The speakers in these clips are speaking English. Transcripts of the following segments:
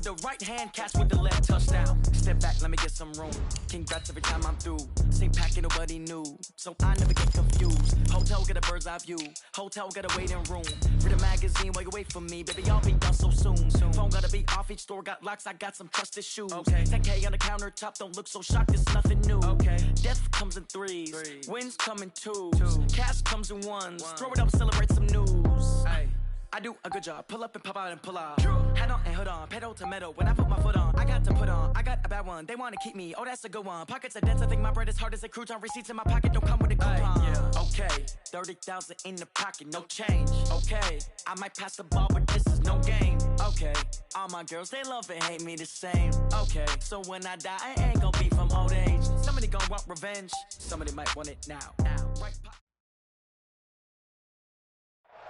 with the right hand, catch with the left, touchdown. Step back, let me get some room. Congrats every time I'm through. Same packet, nobody knew, so I never get confused. Hotel, get a bird's eye view. Hotel, got a waiting room. Read a magazine while you wait for me, baby, I'll be done so soon. Phone gotta be off, each store got locks, I got some trusted shoes. 10K on the countertop, don't look so shocked, it's nothing new. Death comes in threes, wins come in twos. Cash comes in ones, throw it up, celebrate some news. I do a good job, pull up and pop out and pull out. Head on and hood on, pedal to metal. When I put my foot on, I got to put on. I got a bad one, they wanna keep me, oh that's a good one. Pockets are dense, I think my bread is hard as a crouton. Receipts in my pocket don't come with a coupon. Okay, 30,000 in the pocket, no change. Okay, I might pass the ball, but this is no game. Okay, all my girls, they love and hate me the same. Okay, so when I die, I ain't gonna be from old age. Somebody gonna want revenge, somebody might want it now. Right.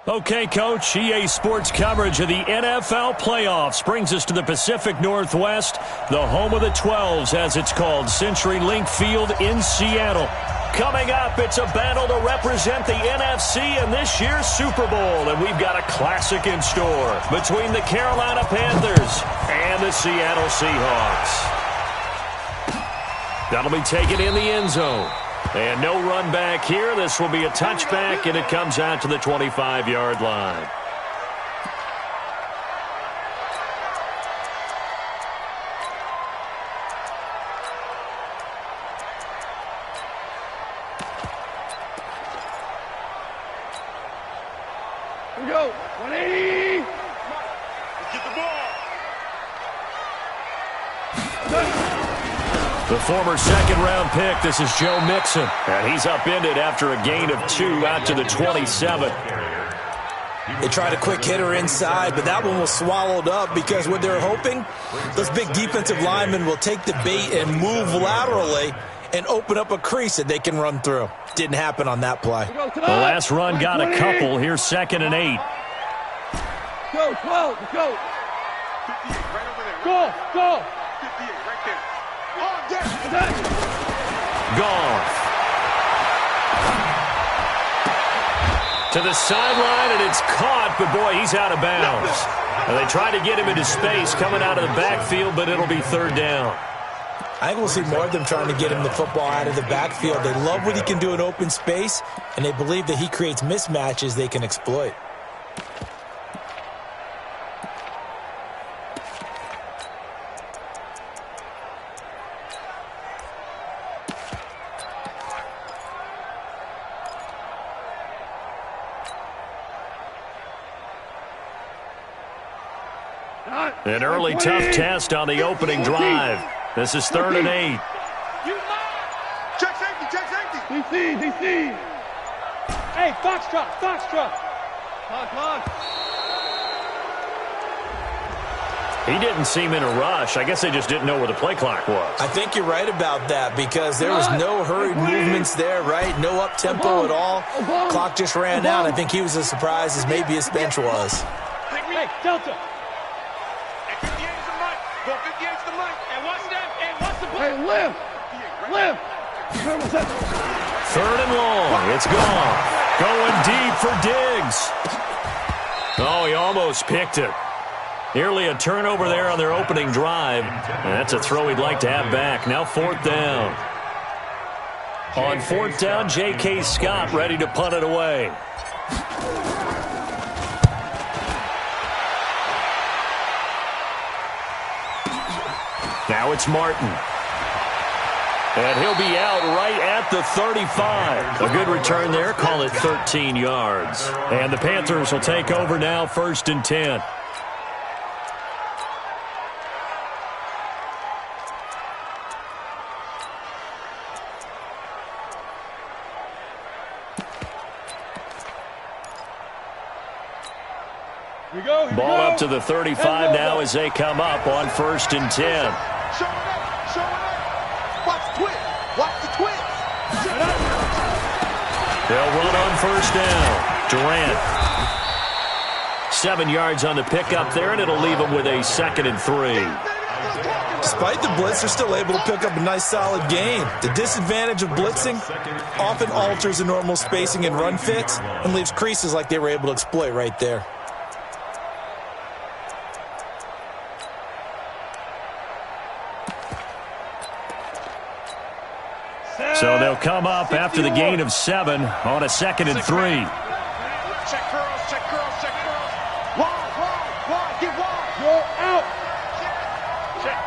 Okay, Coach, EA Sports coverage of the NFL playoffs brings us to the Pacific Northwest, the home of the 12s, as it's called, CenturyLink Field in Seattle. Coming up, it's a battle to represent the NFC in this year's Super Bowl, and we've got a classic in store between the Carolina Panthers and the Seattle Seahawks. That'll be taken in the end zone. And no run back here. This will be a touchback, and it comes out to the 25-yard line. Here we go. 180. Get the ball. The former second-round pick, this is Joe Mixon. And he's upended after a gain of 2 out to the 27. They tried a quick hitter inside, but that one was swallowed up because what they're hoping, those big defensive linemen will take the bait and move laterally and open up a crease that they can run through. Didn't happen on that play. The last run got a couple. Here's 2nd and 8. Go, 12, go. 58, right over there. Go, go. 58, right there. Gone. To the sideline, and it's caught, but boy, he's out of bounds. And they try to get him into space coming out of the backfield, but it'll be 3rd down. I think we'll see more of them trying to get him the football out of the backfield. They love what he can do in open space, and they believe that he creates mismatches they can exploit. An early tough test on the opening drive. This is 3rd and 8. Check safety, check safety. DC. Hey, Foxtrot. Clock. He didn't seem in a rush. I guess they just didn't know where the play clock was. I think you're right about that because there was no hurried movements there, right? No up-tempo at all. Clock just ran out. I think he was as surprised as maybe his bench was. Hey, Delta. And 58 is the mic. Go 58 is the mic. And watch that. And watch the play. Hey, live. 3rd and long. It's gone. Going deep for Diggs. Oh, he almost picked it. Nearly a turnover there on their opening drive. And that's a throw he'd like to have back. Now 4th down. On 4th down, J.K. Scott ready to punt it away. Now it's Martin. And he'll be out right at the 35. A good return there. Call it 13 yards. And the Panthers will take over now, 1st and 10. Ball up to the 35 now as they come up on 1st and 10. Show it up. Watch the twist. They'll run on 1st down. Durant. 7 yards on the pickup there, and it'll leave them with a 2nd and 3. Despite the blitz, they're still able to pick up a nice solid gain. The disadvantage of blitzing often alters the normal spacing and run fits and leaves creases like they were able to exploit right there. So they'll come up after the gain of 7 on a 2nd and 3. Check curls, check curls, check curls. Wide, get wide. You're out. Check.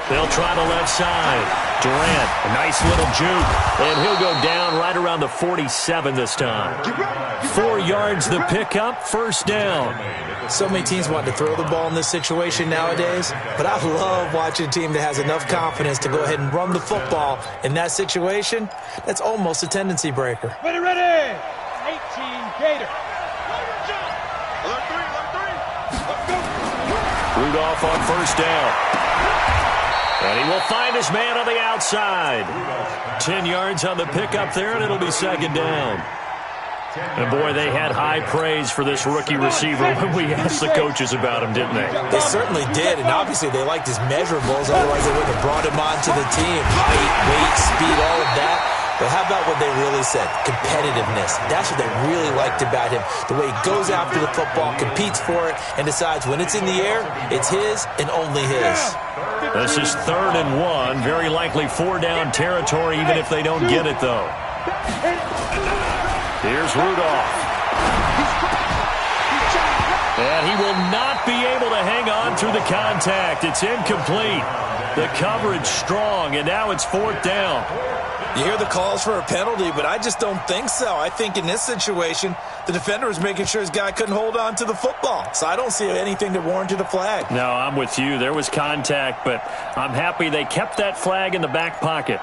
They'll try the left side. Durant, a nice little juke, and he'll go down right around the 47 this time. 4 yards the pickup, first down. So many teams want to throw the ball in this situation nowadays, but I love watching a team that has enough confidence to go ahead and run the football in that situation. That's almost a tendency breaker. Ready. 18 Gator. Alert 3. Let's go. Rudolph on first down. And he will find his man on the outside. 10 yards on the pickup there, and it'll be 2nd down. And, boy, they had high praise for this rookie receiver when we asked the coaches about him, didn't they? They certainly did, and obviously they liked his measurables. Otherwise, they wouldn't have brought him onto the team. Height, weight, speed, all of that. But how about what they really said? Competitiveness. That's what they really liked about him. The way he goes after the football, competes for it, and decides when it's in the air, it's his and only his. This is 3rd and 1. Very likely 4-down territory, even if they don't get it, though. Here's Rudolph. And he will not be able to hang on through the contact. It's incomplete. The coverage strong, and now it's 4th down. You hear the calls for a penalty, but I just don't think so. I think in this situation, the defender was making sure his guy couldn't hold on to the football. So I don't see anything that warranted a flag. No, I'm with you. There was contact, but I'm happy they kept that flag in the back pocket.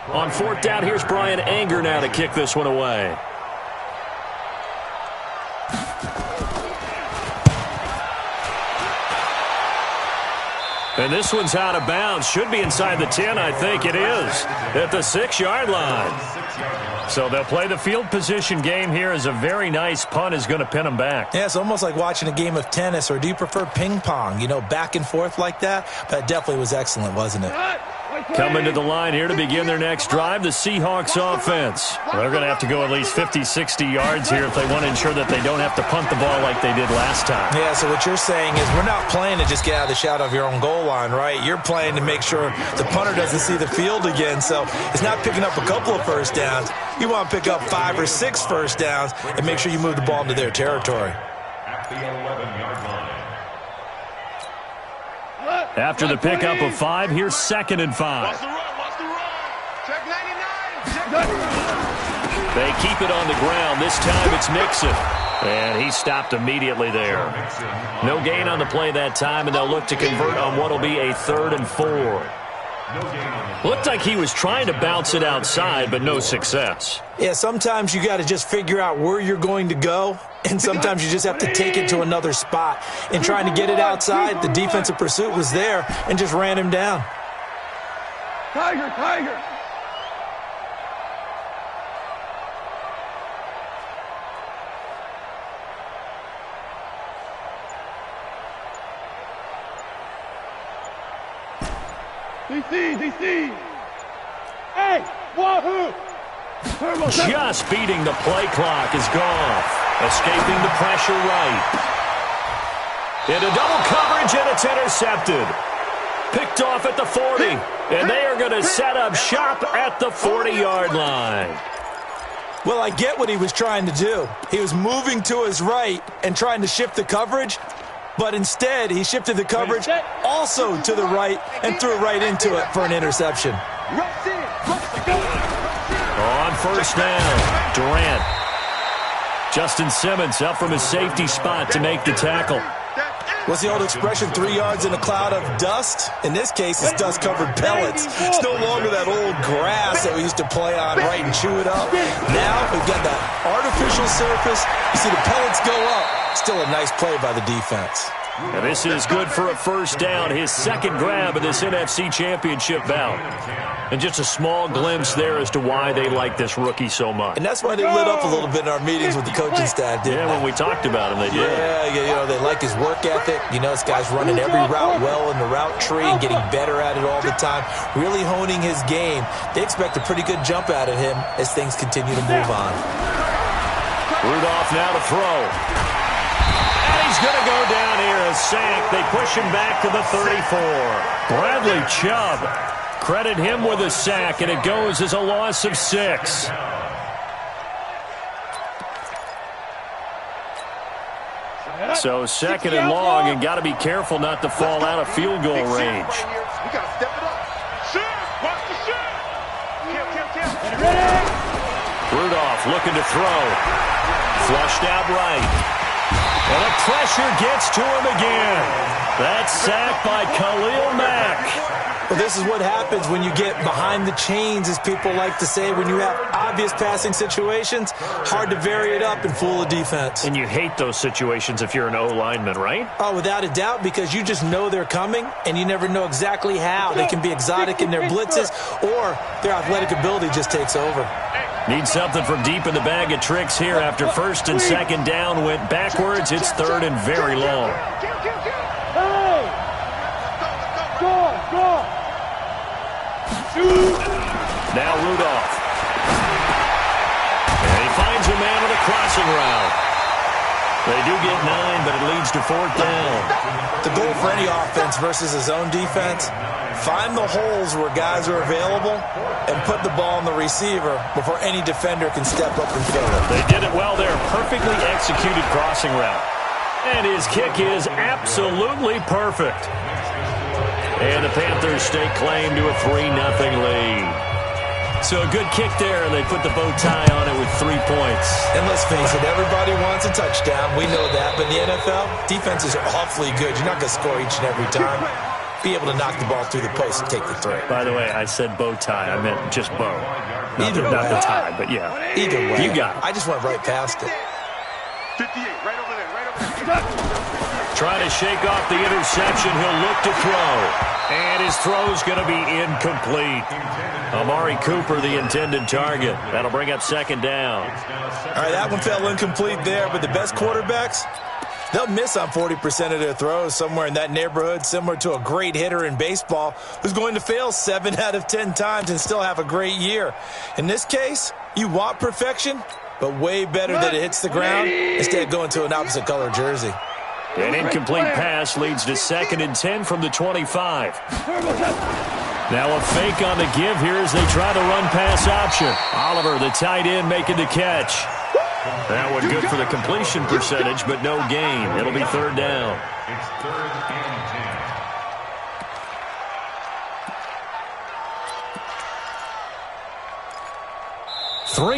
On 4th down, here's Brian Anger now to kick this one away. And this one's out of bounds. Should be inside the 10, I think it is. At the 6-yard line. So they'll play the field position game here as a very nice punt is going to pin them back. Yeah, it's almost like watching a game of tennis, or do you prefer ping pong? You know, back and forth like that? But it definitely was excellent, wasn't it? Coming to the line here to begin their next drive, the Seahawks offense. They're going to have to go at least 50, 60 yards here if they want to ensure that they don't have to punt the ball like they did last time. Yeah, so what you're saying is we're not playing to just get out of the shadow of your own goal line, right? You're playing to make sure the punter doesn't see the field again. So it's not picking up a couple of first downs. You want to pick up 5 or 6 first downs and make sure you move the ball into their territory. After the pickup of 5, here's 2nd and 5. Check 99. They keep it on the ground. This time it's Mixon. And he stopped immediately there. No gain on the play that time, and they'll look to convert on what will be a 3rd and 4. Looked like he was trying to bounce it outside, but no success. Yeah, sometimes you got to just figure out where you're going to go, and sometimes you just have to take it to another spot. In trying to get it outside, the defensive pursuit was there and just ran him down. Tiger. DC. Hey, wahoo! Just beating the play clock is Conf. Escaping the pressure right. Into double coverage, and it's intercepted. Picked off at the 40. And they are going to set up shop at the 40-yard line. Well, I get what he was trying to do. He was moving to his right and trying to shift the coverage. But instead, he shifted the coverage also to the right and threw right into it for an interception. On first down, Durant. Justin Simmons up from his safety spot to make the tackle. What's the old expression, 3 yards in a cloud of dust? In this case, it's dust-covered pellets. It's no longer that old grass that we used to play on, right, and chew it up. Now we've got that artificial surface. You see the pellets go up. Still a nice play by the defense. And this is good for a first down, his 2nd grab of this NFC Championship bout. And just a small glimpse there as to why they like this rookie so much. And that's why they lit up a little bit in our meetings with the coaching staff, didn't they? When we talked about him, they did. Yeah, you know, they like his work ethic. You know, this guy's running every route well in the route tree and getting better at it all the time, really honing his game. They expect a pretty good jump out of him as things continue to move on. Rudolph now to throw. And he's going to go down here, a sack. They push him back to the 34. Bradley Chubb, credit him with a sack, and it goes as a loss of 6. So second and long, and got to be careful not to fall out of field goal range. We got to step it up. Shoot! Watch the shoot! Kill. Rudolph looking to throw. Flushed out right. And the pressure gets to him again. That's sacked by Khalil Mack. Well, this is what happens when you get behind the chains, as people like to say. When you have obvious passing situations, hard to vary it up and fool a defense. And you hate those situations if you're an O-lineman, right? Oh, without a doubt, because you just know they're coming, and you never know exactly how. They can be exotic in their blitzes, or their athletic ability just takes over. Need something from deep in the bag of tricks here after first and second down went backwards. It's third and very long. Now Rudolph. And he finds a man with a crossing route. They do get 9, but it leads to 4th down. The goal for any offense versus his own defense, find the holes where guys are available and put the ball on the receiver before any defender can step up and fill it. They did it well there. Perfectly executed crossing route. And his kick is absolutely perfect. And the Panthers stake claim to a 3-0 lead. So a good kick there, and they put the bow tie on it with 3 points. And let's face it, everybody wants a touchdown. We know that. But in the NFL, defenses are awfully good. You're not going to score each and every time. Be able to knock the ball through the post and take the throw. By the way, I said bow tie. I meant just bow. Not the tie, but yeah. Either way. You got it. I just went right past it. 58, right over there. Trying to shake off the interception. He'll look to throw. And his throw's going to be incomplete. Amari Cooper, the intended target. That'll bring up second down. All right, that one fell incomplete there, but the best quarterbacks, they'll miss on 40% of their throws, somewhere in that neighborhood, similar to a great hitter in baseball who's going to fail 7 out of 10 times and still have a great year. In this case, you want perfection, but way better that it hits the ground instead of going to an opposite color jersey. An incomplete pass leads to 2nd and 10 from the 25. Now a fake on the give here as they try to run pass option. Oliver, the tight end, making the catch. That one good for the completion percentage, but no gain. It'll be 3rd down. It's 3rd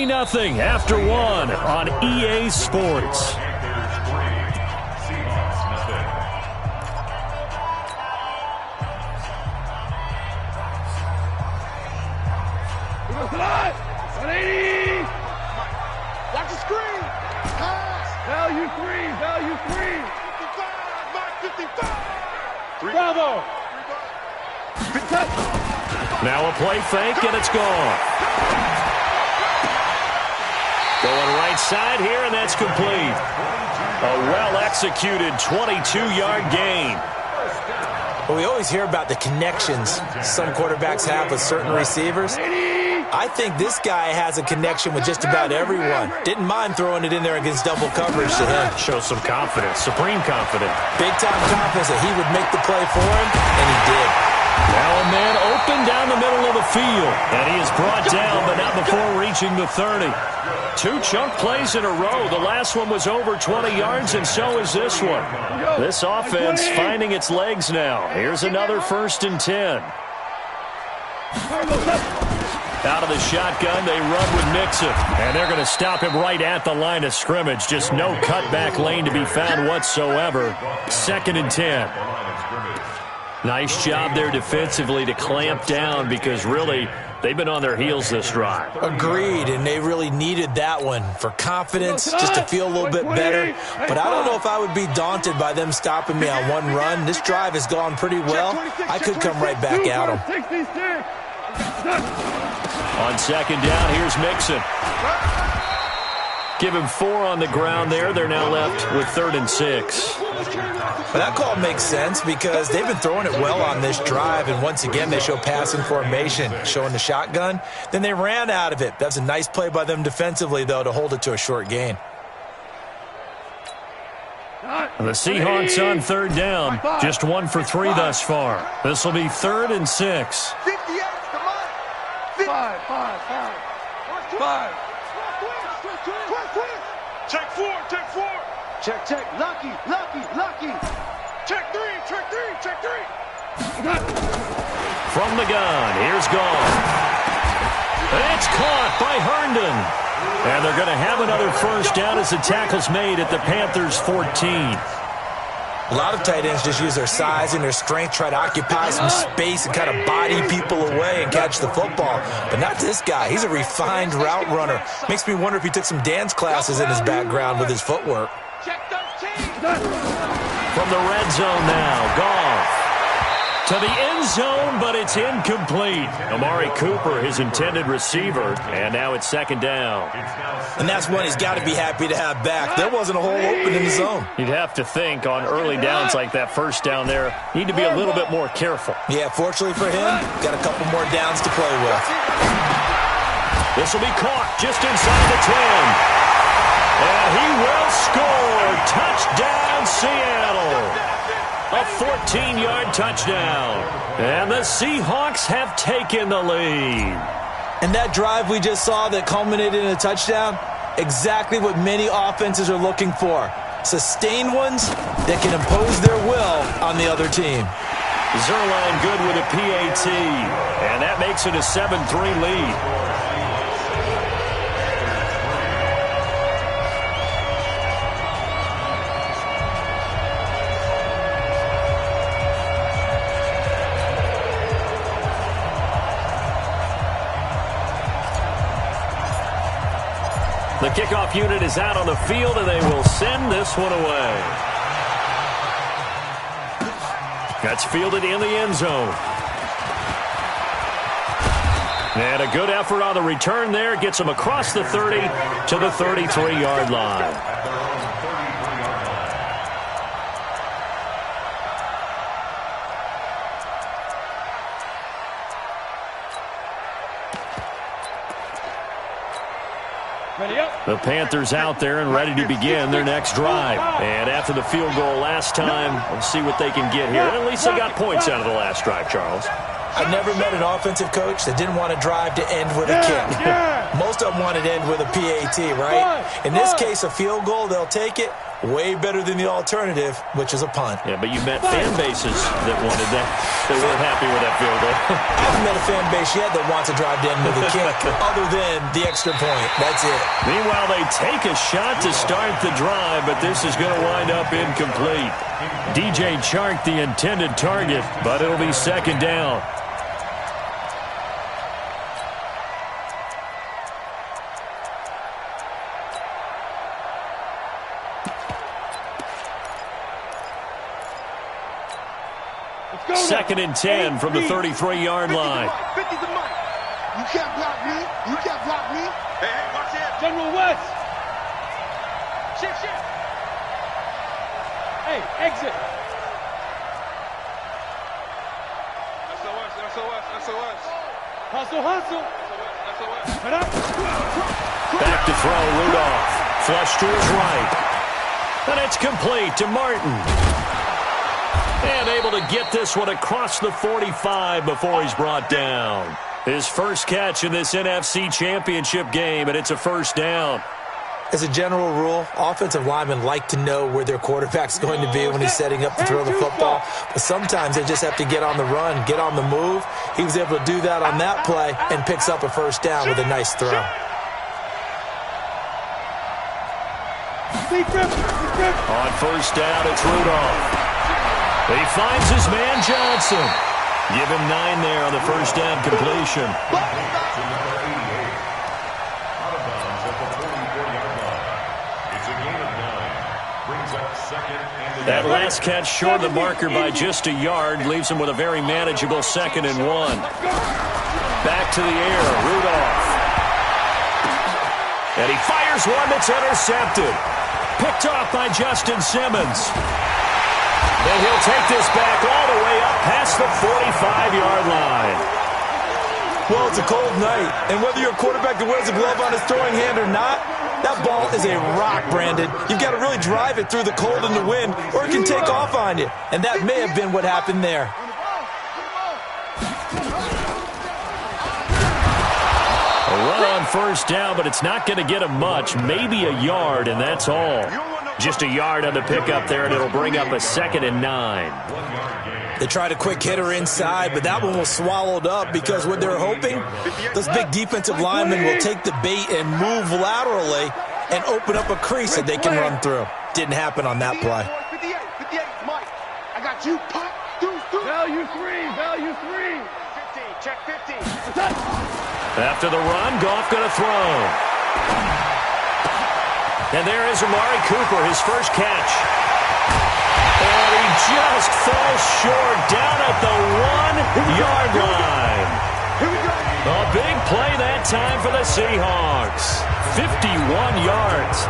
and 10. 3-0 after 1 on EA Sports. Watch the screen. Value 3. 55. Bravo. Now a play fake, and it's gone. Going right side here, and that's complete. A well-executed 22-yard gain. Well, we always hear about the connections some quarterbacks have with certain receivers. I think this guy has a connection with just about everyone. Didn't mind throwing it in there against double coverage to him. Shows some confidence, supreme confidence. Big-time confidence that he would make the play for him, and he did. Now a man open down the middle of the field. And he is brought down, but not before reaching the 30. 2 chunk plays in a row. The last one was over 20 yards, and so is this one. This offense finding its legs now. Here's another 1st and 10. Out of the shotgun, they run with Mixon. And they're going to stop him right at the line of scrimmage. Just no cutback lane to be found whatsoever. 2nd and 10. Nice job there defensively to clamp down because really they've been on their heels this drive. Agreed, and they really needed that one for confidence, just to feel a little bit better. But I don't know if I would be daunted by them stopping me on one run. This drive has gone pretty well. I could come right back at them. On 2nd down, here's Mixon. Give him 4 on the ground there. They're now left with 3rd and 6. Well, that call makes sense because they've been throwing it well on this drive, and once again they show passing formation, showing the shotgun. Then they ran out of it. That was a nice play by them defensively, though, to hold it to a short gain. The Seahawks on third down. Just 1 for 3 thus far. This will be 3rd and 6. 58, come on. 5. Check 4. Check. Lucky. Check 3. From the gun, here's Gone. It's caught by Herndon. And they're going to have another first down as the tackle's made at the Panthers' 14. A lot of tight ends just use their size and their strength, try to occupy some space and kind of body people away and catch the football. But not this guy. He's a refined route runner. Makes me wonder if he took some dance classes in his background with his footwork. Check 13. From the red zone now, Conf. To the end zone, but it's incomplete. Amari Cooper, his intended receiver, and now it's 2nd down. And that's one he's got to be happy to have back. There wasn't a hole open in the zone. You'd have to think on early downs like that first down there, need to be a little bit more careful. Yeah, fortunately for him, got a couple more downs to play with. This will be caught just inside the 10. And he will score. Touchdown, Seattle. A 14-yard touchdown. And the Seahawks have taken the lead. And that drive we just saw that culminated in a touchdown, exactly what many offenses are looking for. Sustained ones that can impose their will on the other team. Zerline good with a PAT. And that makes it a 7-3 lead. The kickoff unit is out on the field, and they will send this one away. That's fielded in the end zone. And a good effort on the return there. Gets him across the 30 to the 33-yard line. The Panthers out there and ready to begin their next drive. And after the field goal last time, we'll see what they can get here. At least they got points out of the last drive, Charles. I've never met an offensive coach that didn't want to drive to end with a kick. Most of them wanted to end with a PAT, right? In this case, a field goal, they'll take it. Way better than the alternative, which is a punt. Yeah, but you met fan bases that wanted that. They weren't happy with that field goal. I haven't met a fan base yet that wants to drive to end with a kick, other than the extra point. That's it. Meanwhile, they take a shot to start the drive, but this is going to wind up incomplete. DJ Chark, the intended target, but it'll be 2nd down. Second and 10 from the 33-yard line. 50's the money. You can't block me. Hey, watch it. General West. Chpship. Hey, exit. SOS. Hustle. Back to throw, Rudolph. Flush to his right. And it's complete to Martin. And able to get this one across the 45 before he's brought down. His first catch in this NFC Championship game, and it's a first down. As a general rule, offensive linemen like to know where their quarterback's going to be when he's setting up to throw the football. But sometimes they just have to get on the run, get on the move. He was able to do that on that play and picks up a first down with a nice throw. On first down, it's Rudolph. He finds his man Johnson. Give him 9 there on the first down completion. That last catch short of the marker by just a yard leaves him with a very manageable 2nd and 1. Back to the air, Rudolph. And he fires one that's intercepted. Picked off by Justin Simmons. And he'll take this back all the way up past the 45-yard line. Well, it's a cold night, and whether you're a quarterback that wears a glove on his throwing hand or not, That ball is a rock, Brandon. You've got to really drive it through the cold and the wind, or it can take off on you. And that may have been what happened there. A run on first down, but it's not going to get him much. Maybe a yard, and that's all. Just a yard on the pickup there, and it'll bring up a 2nd and 9. They tried a quick hitter inside, but that one was swallowed up because what they're hoping, those big defensive linemen will take the bait and move laterally and open up a crease that they can run through. Didn't happen on that play. 58, Mike. I got you. Pop. Value 3. 15. Check 15. After the run, Goff going to throw. And there is Amari Cooper, his first catch. And he just falls short down at the 1-yard line. A big play that time for the Seahawks. 51 yards.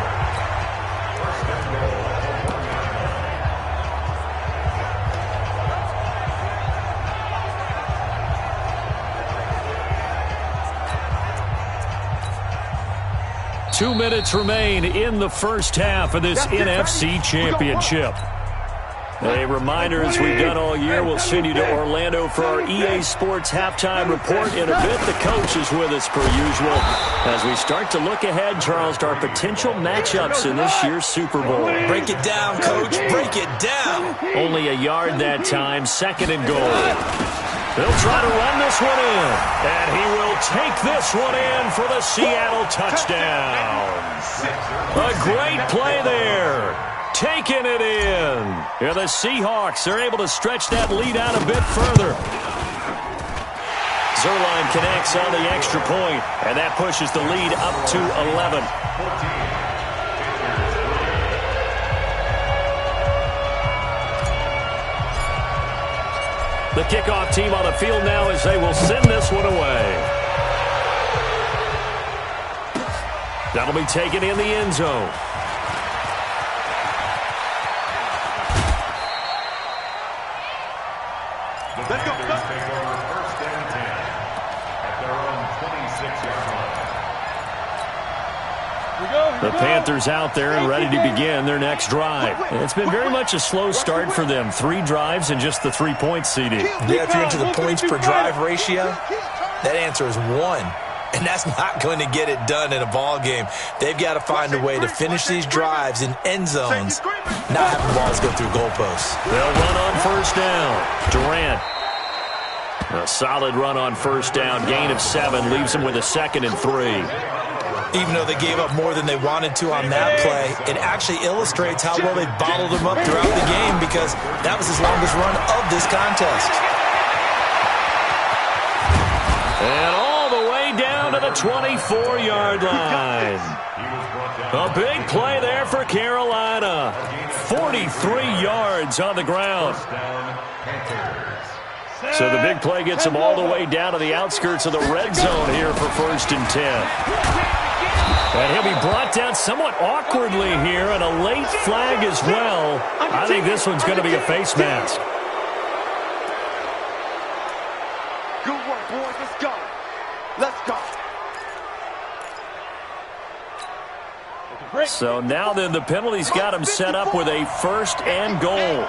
Two minutes remain in the first half of this NFC Championship. A reminder, as we've done all year, we'll send you to Orlando for our EA Sports halftime report in a bit. The coach is with us per usual as we start to look ahead, Charles, to our potential matchups in this year's Super Bowl. Break it down, Coach. Break it down. Only a yard that time, 2nd and goal. They'll try to run this one in, and he will take this one in for the Seattle touchdown. A great play there. Taking it in. Here the Seahawks are able to stretch that lead out a bit further. Zerline connects on the extra point, and that pushes the lead up to 11. The kickoff team on the field now as they will send this one away. That'll be taken in the end zone. Let's go. The Panthers out there and ready to begin their next drive. It's been very much a slow start for them. 3 drives and just the 3-point seeding. Yeah, if you're into the points per drive ratio, that answer is 1. And that's not going to get it done in a ball game. They've got to find a way to finish these drives in end zones, not having balls go through goalposts. They'll run on first down. Durant. A solid run on first down. Gain of 7 leaves them with a 2nd and 3. Even though they gave up more than they wanted to on that play, it actually illustrates how well they bottled them up throughout the game because that was his longest run of this contest. And all the way down to the 24-yard line. A big play there for Carolina. 43 yards on the ground. So the big play gets them all the way down to the outskirts of the red zone here for 1st and 10. And he'll be brought down somewhat awkwardly here, and a late flag as well. I think this one's going to be a face mask. Good work, boys. Let's go. Let's go. So now then the penalty's got him set up with a 1st and goal.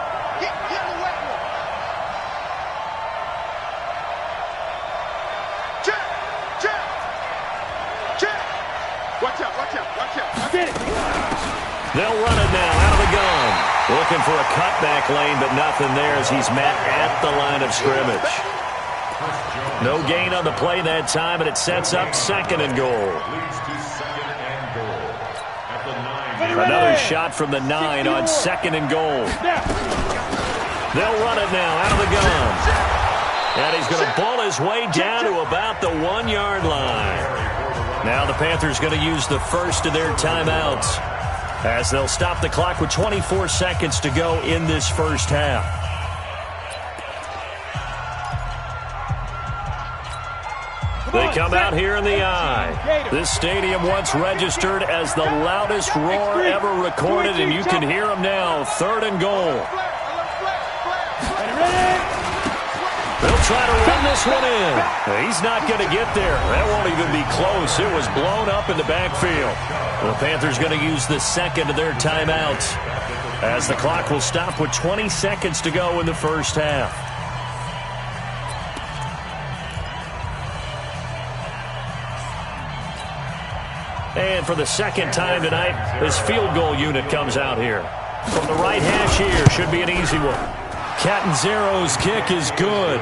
They'll run it now out of the gun. Looking for a cutback lane, but nothing there as he's met at the line of scrimmage. No gain on the play that time, and it sets up 2nd and goal. Another shot from the 9 on 2nd and goal. They'll run it now out of the gun. And he's going to ball his way down to about the 1-yard line. Now the Panthers going to use the first of their timeouts as they'll stop the clock with 24 seconds to go in this first half. They come out here in the eye. This stadium once registered as the loudest roar ever recorded, and you can hear them now. 3rd and goal. They'll try to run this one in. He's not going to get there. That won't even be close. It was blown up in the backfield. The Panthers going to use the second of their timeouts, as the clock will stop with 20 seconds to go in the first half. And for the second time tonight, this field goal unit comes out here. From the right hash here, should be an easy one. Catanzaro's kick is good.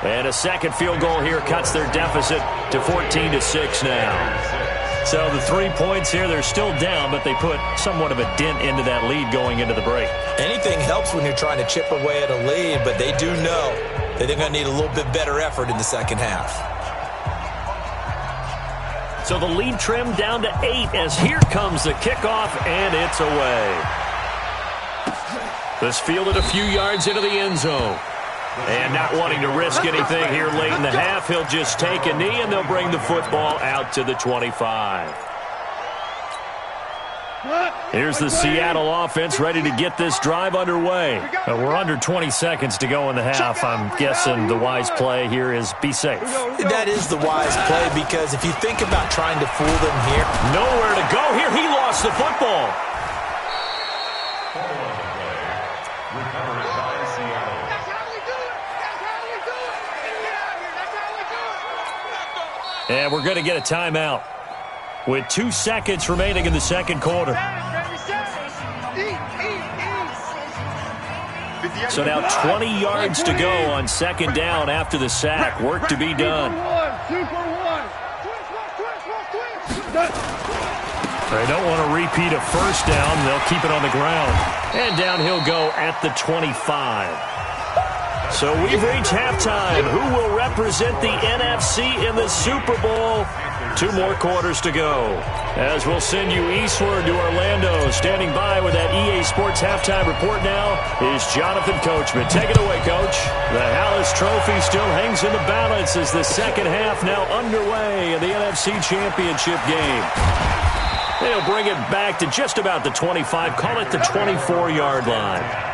And a second field goal here cuts their deficit to 14-6 now. So the 3 points here, they're still down, but they put somewhat of a dent into that lead going into the break. Anything helps when you're trying to chip away at a lead, but they do know that they're going to need a little bit better effort in the second half. So the lead trimmed down to 8 as here comes the kickoff, and it's away. This fielded a few yards into the end zone. And not wanting to risk anything here late in the half, he'll just take a knee, and they'll bring the football out to the 25. Here's the Seattle offense ready to get this drive underway. We're under 20 seconds to go in the half. I'm guessing the wise play here is be safe. That is the wise play, because if you think about trying to fool them here. Nowhere to go here. He lost the football. And we're going to get a timeout with 2 seconds remaining in the second quarter. So now 20 yards to go on second down after the sack. Work to be done. They don't want to repeat a first down. They'll keep it on the ground. And down he'll go at the 25. So we've reached halftime. Who will represent the NFC in the Super Bowl? 2 more quarters to go. As we'll send you eastward to Orlando. Standing by with that EA Sports halftime report now is Jonathan Coachman. Take it away, Coach. The Hallis Trophy still hangs in the balance as the second half now underway in the NFC Championship game. They'll bring it back to just about the 25. Call it the 24-yard line.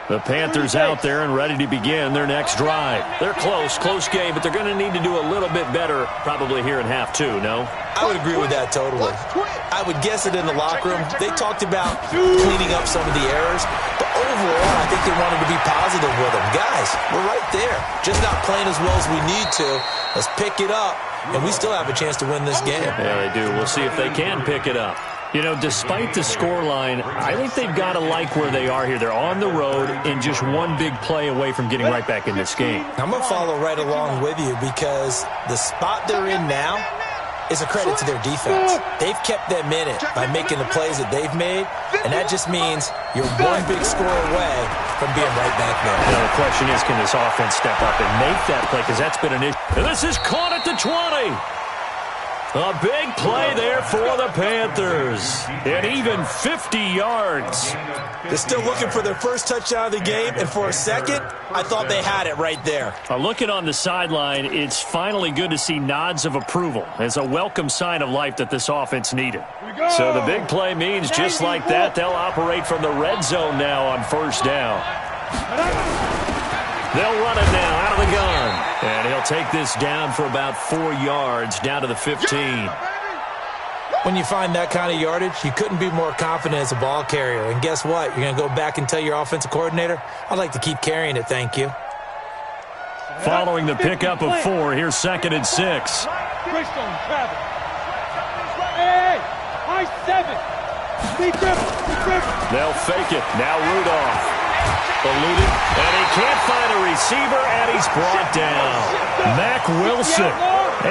The Panthers out there and ready to begin their next drive. They're close game, but they're going to need to do a little bit better probably here in half 2, no? I would agree with that totally. I would guess it in the locker room. They talked about cleaning up some of the errors, but overall, I think they wanted to be positive with them. Guys, we're right there. Just not playing as well as we need to. Let's pick it up, and we still have a chance to win this game. Yeah, they do. We'll see if they can pick it up. You know, despite the scoreline, I think they've got to like where they are here. They're on the road and just one big play away from getting right back in this game. I'm going to follow right along with you, because the spot they're in now is a credit to their defense. They've kept them in it by making the plays that they've made, and that just means you're one big score away from being right back there. You know, the question is, can this offense step up and make that play, because that's been an issue. And this is caught at the 20. A big play there for the Panthers. And even 50 yards. They're still looking for their first touchdown of the game, and for a second, I thought they had it right there. Looking on the sideline, it's finally good to see nods of approval. It's a welcome sign of life that this offense needed. So the big play means just like that, they'll operate from the red zone now on first down. They'll run it now out of the gun. And he'll take this down for about 4 yards, down to the 15. When you find that kind of yardage, you couldn't be more confident as a ball carrier. And guess what? You're going to go back and tell your offensive coordinator, I'd like to keep carrying it, thank you. Following the pickup of 4, here's 2nd and 6. They'll fake it. Now Rudolph. Eluded, and he can't find a receiver, and he's brought down. Mack Wilson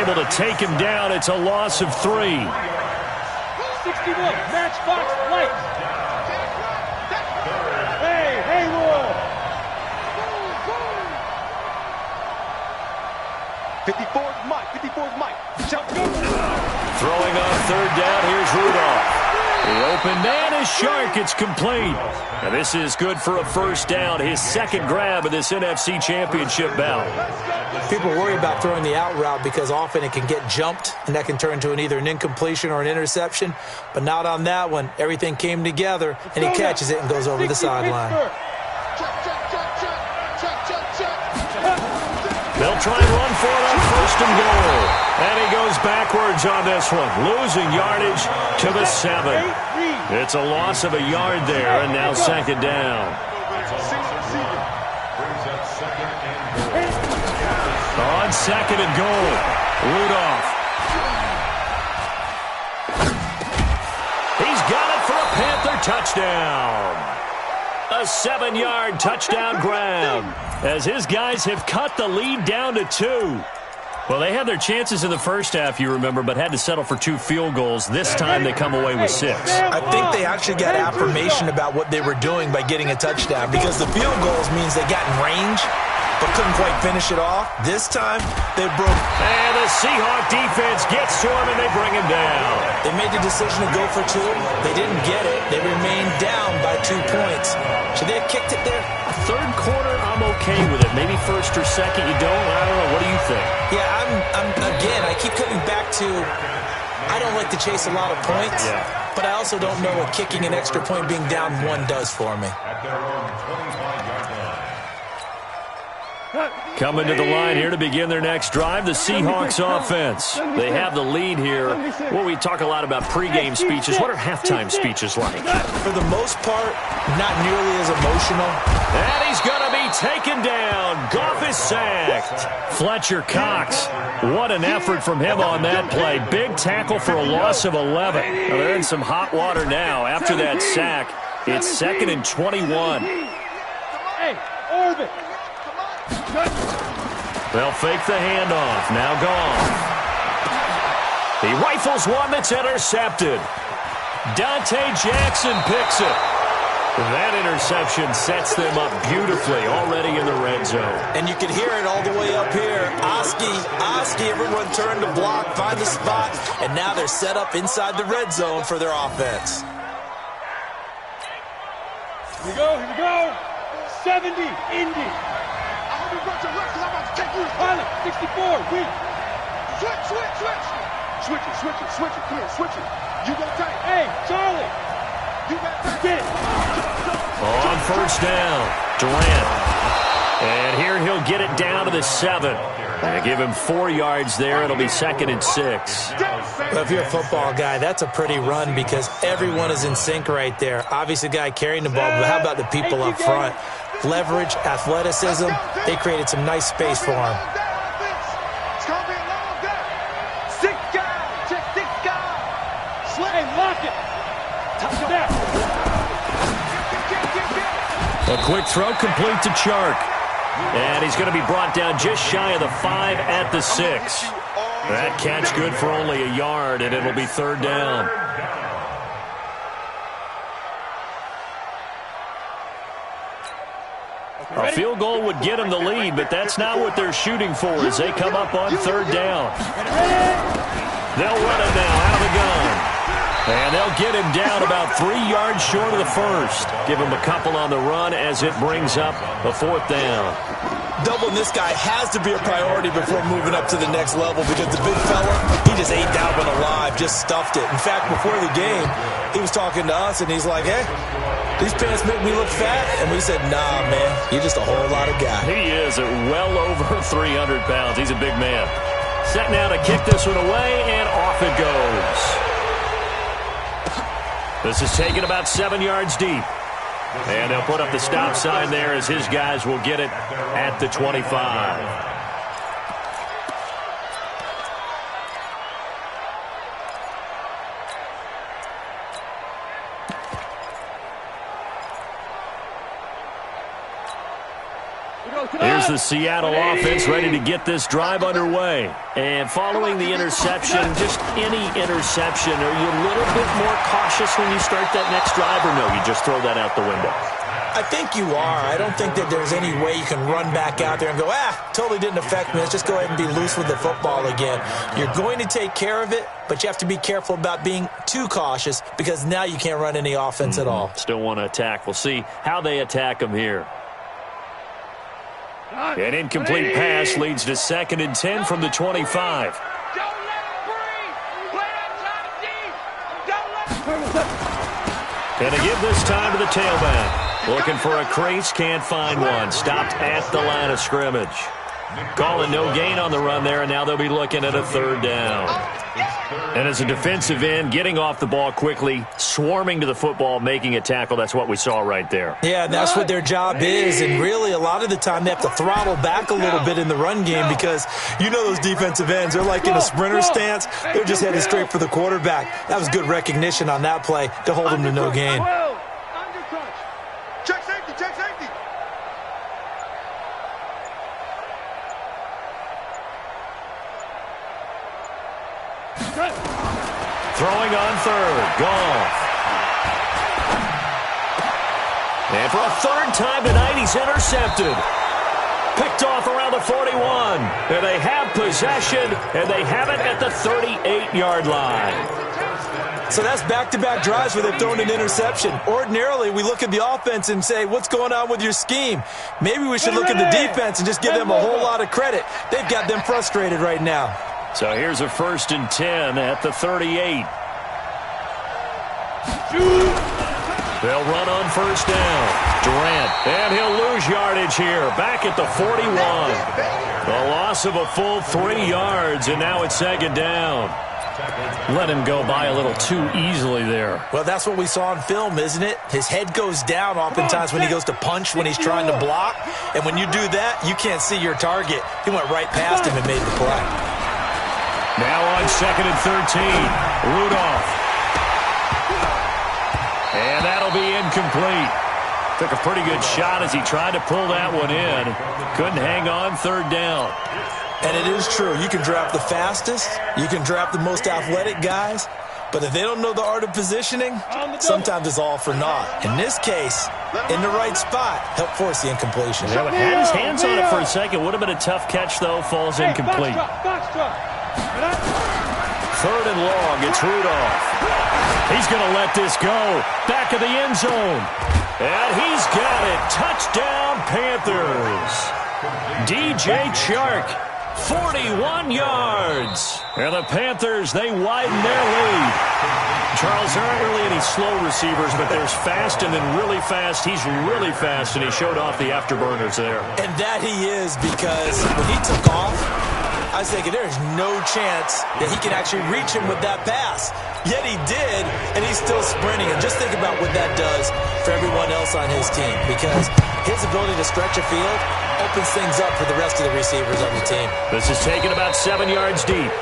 able to take him down. It's a loss of 3. 61, matchbox lights. Hey, Wolf. 54's Mike. Throwing on 3rd down, here's Rudolph. The open man is Shark. It's complete. And this is good for a first down. His second grab of this NFC Championship bout. People worry about throwing the out route because often it can get jumped, and that can turn into either an incompletion or an interception. But not on that one. Everything came together, and he catches it and goes over the sideline. They'll try and run for it on first and goal. And he goes backwards on this one, losing yardage to the 7. It's a loss of a yard there, and now second down. On second and goal, Rudolph. He's got it for a Panther touchdown. A 7-yard touchdown grab as his guys have cut the lead down to 2. Well, they had their chances in the first half, you remember, but had to settle for 2 field goals. This time they come away with 6. I think they actually got affirmation about what they were doing by getting a touchdown because the field goals means they got in range but couldn't quite finish it off. This time, they broke. And the Seahawks defense gets to him, and they bring him down. They made the decision to go for 2. They didn't get it. They remained down by 2 points. Should they have kicked it there? Third quarter, I'm okay with it. Maybe first or second, you don't. I don't know. What do you think? Yeah, again, I keep coming back to I don't like to chase a lot of points, but I also don't know what kicking an extra point being down 1 does for me. Coming to the line here to begin their next drive, the Seahawks offense. They have the lead here. Well, we talk a lot about pregame speeches. What are halftime speeches like? For the most part, not nearly as emotional. And he's going to be taken down. Goff is sacked. Fletcher Cox. What an effort from him on that play. Big tackle for a loss of 11. Well, they're in some hot water now after that sack. It's 2nd and 21. Hey, Orbit. They'll fake the handoff. Now gone. He rifles one that's intercepted. Dante Jackson picks it. That interception sets them up beautifully already in the red zone. And you can hear it all the way up here. Oski, everyone turned to block, find the spot, and now they're set up inside the red zone for their offense. Here we go. 70, Indy. Pilot, 64, weak. Switch it. Come here, switch it. You go tight. Hey, Charlie. You got get it. On first down, Durant. And here he'll get it down to the 7. And give him 4 yards there. It'll be 2nd and 6. Well, if you're a football guy, that's a pretty run because everyone is in sync right there. Obviously, the guy carrying the ball, but how about the people up front? Leverage, athleticism, they created some nice space for him. Six guys. Slay, lock it. Touchdown. A quick throw complete to Chark. And he's going to be brought down just shy of the 5 at the 6. That catch good for only a yard, and it'll be 3rd down. A field goal would get them the lead, but that's not what they're shooting for as they come up on 3rd down. They'll run it now out of the gun. And they'll get him down about 3 yards short of the first. Give him a couple on the run as it brings up a 4th down. Doubling this guy has to be a priority before moving up to the next level because the big fella, he just ate that one alive, just stuffed it. In fact, before the game, he was talking to us, and he's like, hey, these pants make me look fat. And we said, nah, man, you're just a whole lot of guy. He is at well over 300 pounds. He's a big man. Set now to kick this one away, and off it goes. This is taken about 7 yards deep. And they'll put up the stop sign there as his guys will get it at the 25. Here's the Seattle offense ready to get this drive underway. And following the interception, just any interception, are you a little bit more cautious when you start that next drive, or no, you just throw that out the window? I think you are. I don't think that there's any way you can run back out there and go, totally didn't affect me. Let's just go ahead and be loose with the football again. You're going to take care of it, but you have to be careful about being too cautious because now you can't run any offense at all. Still want to attack. We'll see how they attack them here. An incomplete pass leads to 2nd and 10 from the 25. And they give this time to the tailback. Looking for a crease, can't find one. Stopped at the line of scrimmage. Calling no gain on the run there, and now they'll be looking at a 3rd down. And as a defensive end, getting off the ball quickly, swarming to the football, making a tackle, that's what we saw right there. Yeah, that's what their job is, and really a lot of the time they have to throttle back a little bit in the run game because you know those defensive ends, they're like in a sprinter stance. They're just headed straight for the quarterback. That was good recognition on that play to hold them to no gain. Check safety, check safety. Throwing on 3rd, Conf. And for a 3rd time tonight, he's intercepted. Picked off around the 41. And they have possession, and they have it at the 38-yard line. So that's back-to-back drives where they've thrown an interception. Ordinarily, we look at the offense and say, what's going on with your scheme? Maybe we should look at the defense and just give them a whole lot of credit. They've got them frustrated right now. So here's a 1st and 10 at the 38. They'll run on 1st down. Durant, and he'll lose yardage here. Back at the 41. The loss of a full 3 yards, and now it's 2nd down. Let him go by a little too easily there. Well, that's what we saw on film, isn't it? His head goes down oftentimes when he goes to punch, when he's trying to block. And when you do that, you can't see your target. He went right past him and made the play. Now on 2nd and 13, Rudolph. And that'll be incomplete. Took a pretty good shot as he tried to pull that one in. Couldn't hang on 3rd down. And it is true. You can draft the fastest. You can draft the most athletic guys. But if they don't know the art of positioning, sometimes it's all for naught. In this case, in the right spot, helped force the incompletion. Yeah, had his hands on it for a second. Would have been a tough catch, though. Falls incomplete. 3rd and long. It's Rudolph. He's going to let this go. Back of the end zone. And he's got it. Touchdown, Panthers. DJ Chark, 41 yards. And the Panthers, they widen their lead. Charles, there aren't really any slow receivers, but there's fast and then really fast. He's really fast, and he showed off the afterburners there. And that he is, because when he took off, I was thinking there's no chance that he can actually reach him with that pass. Yet he did, and he's still sprinting. And just think about what that does for everyone else on his team, because his ability to stretch a field opens things up for the rest of the receivers on the team. This is taken about 7 yards deep.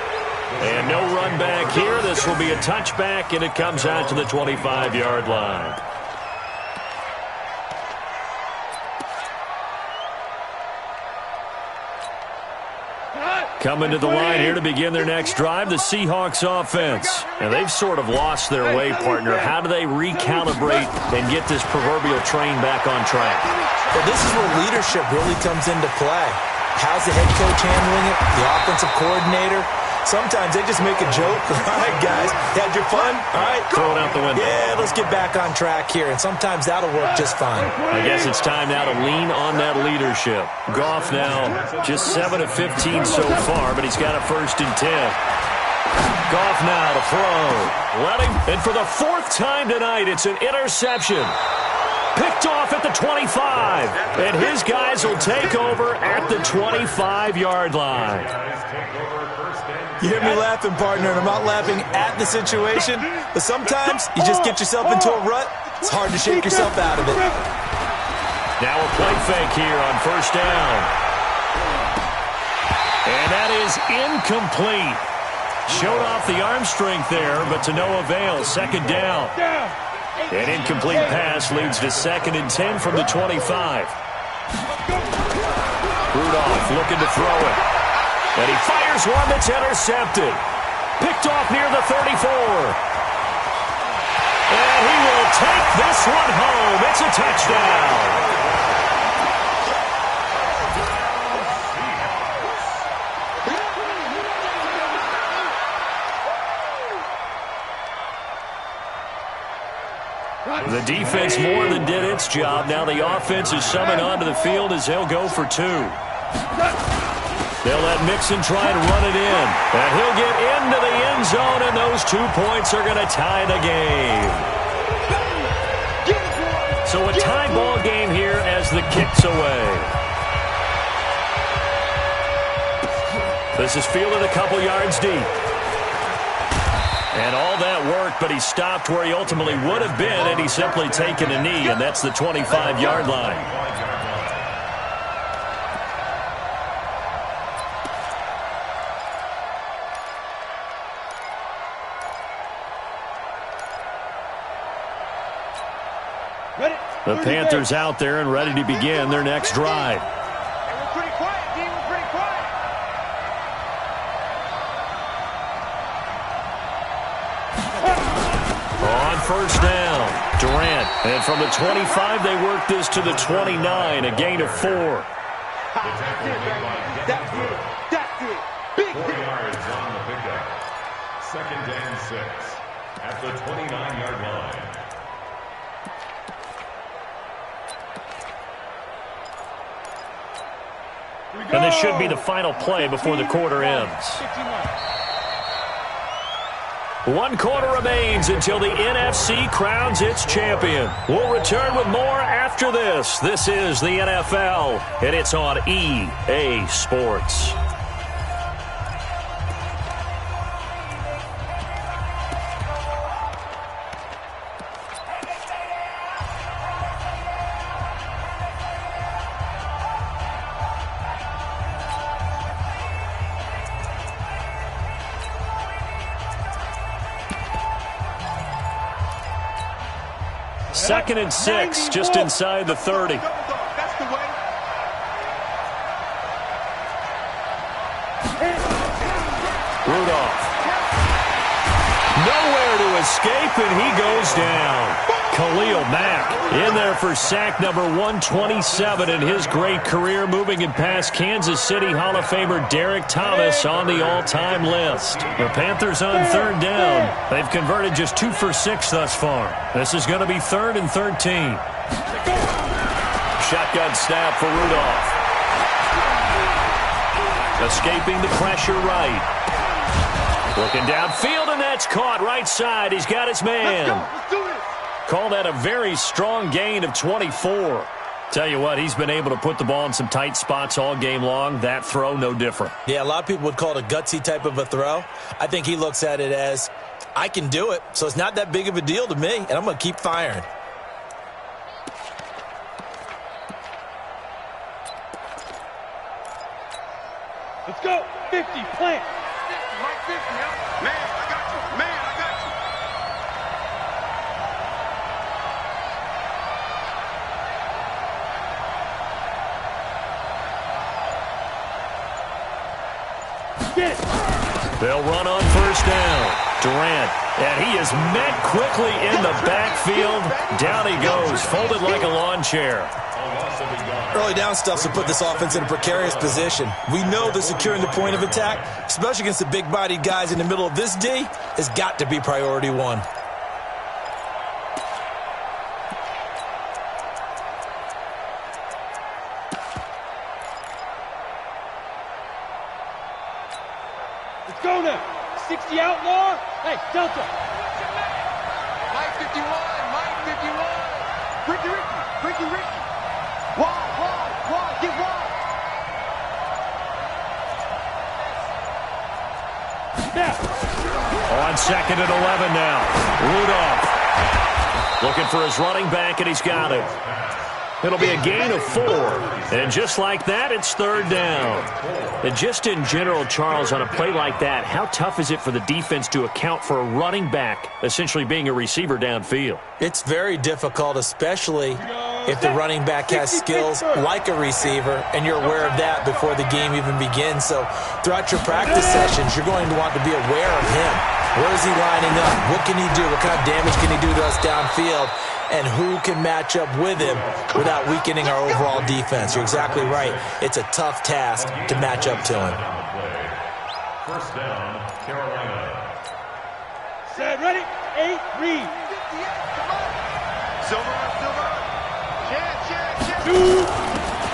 And no run back here. This will be a touchback, and it comes out to the 25-yard line. Coming to the line here to begin their next drive, the Seahawks offense. And they've sort of lost their way, partner. How do they recalibrate and get this proverbial train back on track? Well, this is where leadership really comes into play. How's the head coach handling it? The offensive coordinator? Sometimes they just make a joke. All right, guys, had your fun? All right, throw it out the window. Yeah, let's get back on track here. And sometimes that'll work just fine. I guess it's time now to lean on that leadership. Goff now just 7 of 15 so far, but he's got a 1st and 10. Goff now to throw. Let him. And for the 4th time tonight, it's an interception. Picked off at the 25. And his guys will take over at the 25-yard line. You hear me laughing, partner, and I'm not laughing at the situation, but sometimes you just get yourself into a rut. It's hard to shake yourself out of it. Now a play fake here on 1st down. And that is incomplete. Showed off the arm strength there, but to no avail. 2nd down. An incomplete pass leads to 2nd and 10 from the 25. Rudolph looking to throw it. And he fires one that's intercepted. Picked off near the 34. And he will take this one home. It's a touchdown. The defense more than did its job. Now the offense is summoned onto the field as they'll go for two. They'll let Mixon try and run it in. And he'll get into the end zone, and those 2 points are going to tie the game. So a tie ball game here as the kick's away. This is fielded a couple yards deep. And all that worked, but he stopped where he ultimately would have been, and he's simply taken a knee, and that's the 25-yard line. The Panthers out there and ready to begin their next drive. We're pretty quiet, D. We're pretty quiet. On first down, Durant. And from the 25, they work this to the 29, a gain of 4. That's it. That's it. Big 4 yards on the pickup. 2nd and 6 at the 29-yard line. And this should be the final play before the quarter ends. 1 quarter remains until the NFC crowns its champion. We'll return with more after this. This is the NFL, and it's on EA Sports. Second and 6, just inside the 30. That's the way. Rudolph. Nowhere to escape, and he goes down. Khalil Mack in there for sack number 127 in his great career, moving it past Kansas City Hall of Famer Derek Thomas on the all-time list. The Panthers on third down. They've converted just 2 for 6 thus far. This is going to be 3rd and 13. Shotgun snap for Rudolph. Escaping the pressure right. Looking downfield, and that's caught right side. He's got his man. Let's do this. Call that a very strong gain of 24. Tell you what, he's been able to put the ball in some tight spots all game long. That throw, no different. Yeah, a lot of people would call it a gutsy type of a throw. I think he looks at it as, I can do it, so it's not that big of a deal to me, and I'm going to keep firing. Let's go. 50, plant. 50, Mike 50, huh? Man, I got you. Man, I got you. Get it. They'll run on first down. Durant, and he is met quickly in the backfield. Down he goes, folded like a lawn chair. Early down stuff to put this offense in a precarious position. We know that securing the point of attack, especially against the big-bodied guys in the middle of this D, has got to be priority 1. Let's go now. 60 outlaw. Hey, Delta. Mike 51. Mike 51. Ricky. Wide. Get wide. Now. On 2nd and 11 now. Rudolph looking for his running back, and he's got it. It'll be a gain of 4. And just like that, it's 3rd down. And just in general, Charles, on a play like that, how tough is it for the defense to account for a running back essentially being a receiver downfield? It's very difficult, especially if the running back has skills like a receiver, and you're aware of that before the game even begins. So throughout your practice sessions, you're going to want to be aware of him. Where is he lining up? What can he do? What kind of damage can he do to us downfield? and who can match up with him without weakening our overall defense. You're exactly right. It's a tough task to match up to him. First down, Carolina. Set, ready, 8, read. Silver.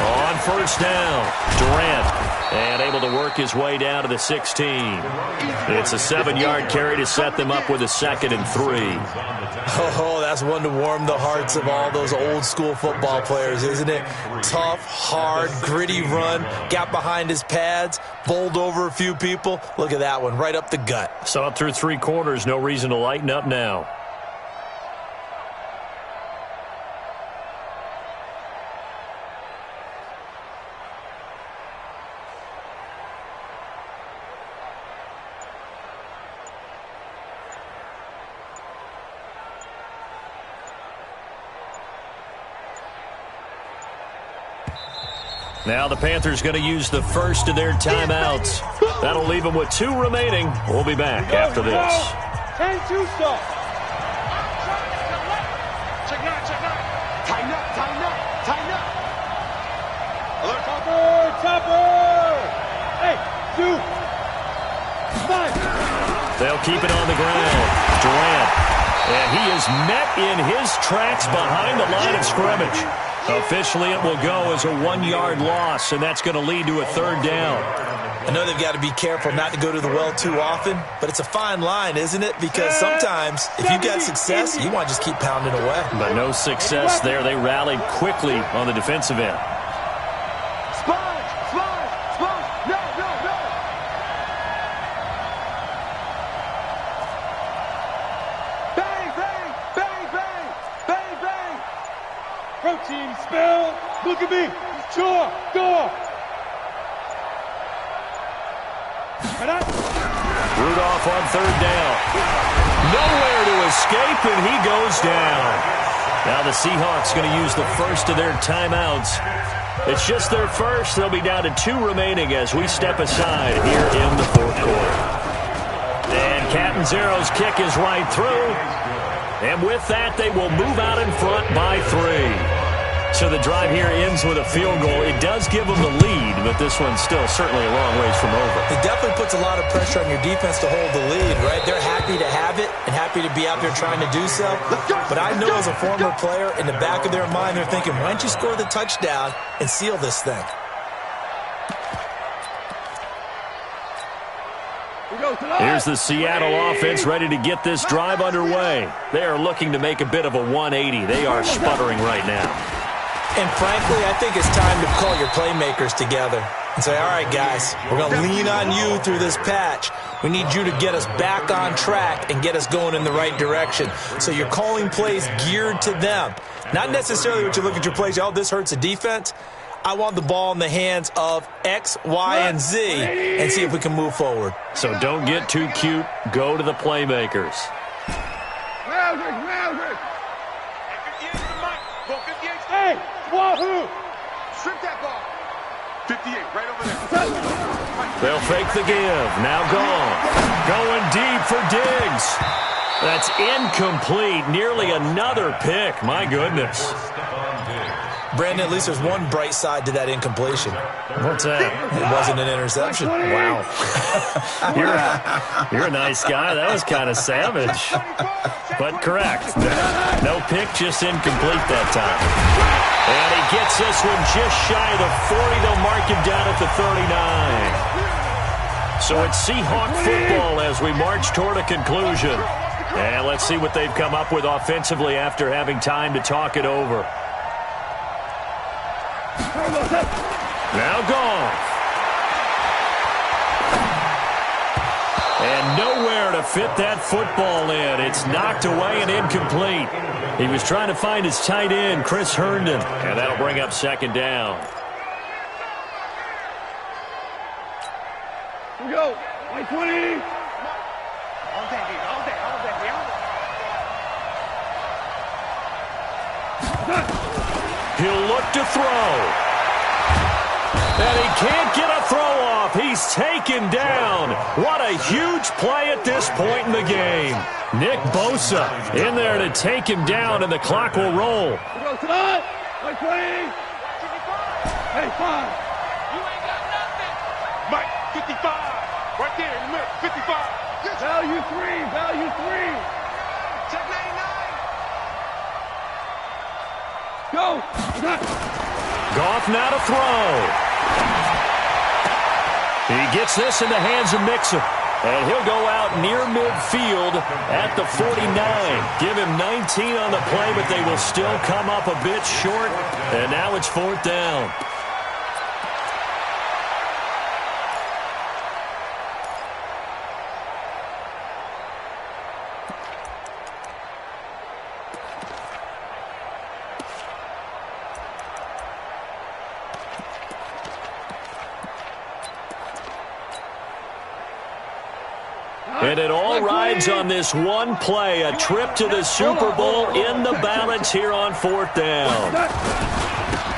On first down, Durant, and able to work his way down to the 16. It's a 7-yard carry to set them up with a 2nd and 3. Oh, that's one to warm the hearts of all those old-school football players, isn't it? Tough, hard, gritty run, got behind his pads, bowled over a few people. Look at that one, right up the gut. So up through 3 quarters, no reason to lighten up now. Now the Panthers going to use the first of their timeouts. That'll leave them with 2 remaining. We'll be back after this. 10-2 stop. Tighten up. Alert. Topper. Hey, 2. 5. They'll keep it on the ground. Durant. And he is met in his tracks behind the line of scrimmage. Officially, it will go as a 1-yard loss, and that's going to lead to a 3rd down. I know they've got to be careful not to go to the well too often, but it's a fine line, isn't it? Because sometimes, if you've got success, you want to just keep pounding away. But no success there. They rallied quickly on the defensive end. Sponge. No. Bang. Protein spill. Look at me. Sure. Go. Rudolph on 3rd down. Nowhere to escape, and he goes down. Now the Seahawks going to use the first of their timeouts. It's just their first. They'll be down to 2 remaining as we step aside here in the 4th quarter. And Catanzaro's kick is right through. And with that, they will move out in front by 3. So the drive here ends with a field goal. It does give them the lead, but this one's still certainly a long ways from over. It definitely puts a lot of pressure on your defense to hold the lead, right? They're happy to have it and happy to be out there trying to do so. But I know as a former player, in the back of their mind, they're thinking, why don't you score the touchdown and seal this thing? Here's the Seattle offense ready to get this drive underway. They are looking to make a bit of a 180. They are sputtering right now. And frankly, I think it's time to call your playmakers together and say, all right, guys, we're going to lean on you through this patch. We need you to get us back on track and get us going in the right direction. So you're calling plays geared to them. Not necessarily what you look at your plays, oh, this hurts the defense. I want the ball in the hands of X, Y, and Z and see if we can move forward. So don't get too cute. Go to the playmakers. Hey, wahoo! Strip that ball. 58, right over there. They'll fake the give. Now gone. Going deep for Diggs. That's incomplete. Nearly another pick. My goodness. Brandon, at least there's one bright side to that incompletion. What's that? It wasn't an interception. Wow. You're a nice guy. That was kind of savage. But correct. No pick, just incomplete that time. And he gets this one just shy of the 40. They'll mark him down at the 39. So it's Seahawk football as we march toward a conclusion. And let's see what they've come up with offensively after having time to talk it over. Now gone. And nowhere to fit that football in. It's knocked away and incomplete. He was trying to find his tight end, Chris Herndon. And that'll bring up 2nd down. Here we go. 120. He'll look to throw. And he can't get a throw off. He's taken down. What a huge play at this point in the game. Nick Bosa in there to take him down, and the clock will roll. Hey, 5. You ain't got nothing. Mike, 55. Right there in the middle, 55. Value 3, value 3. Check 99. Go. Goff now to throw. He gets this in the hands of Mixon. And he'll go out near midfield at the 49. Give him 19 on the play, but they will still come up a bit short. And now it's 4th down. And it all rides on this one play, a trip to the Super Bowl in the balance here on 4th down.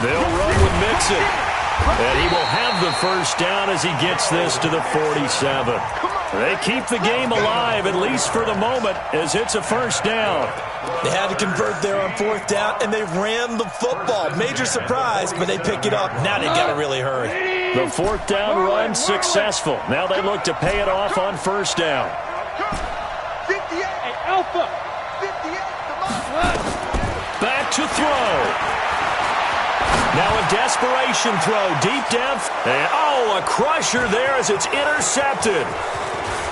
They'll run with Mixon. And he will have the first down as he gets this to the 47. They keep the game alive, at least for the moment, as it's a first down. They had to convert there on 4th down, and they ran the football. Major surprise, but they pick it up. Now they got to really hurry. The 4th down run successful. Now they look to pay it off on first down. 58, Alpha. 58, come on. Back to throw. Now a desperation throw deep down. And, a crusher there as it's intercepted.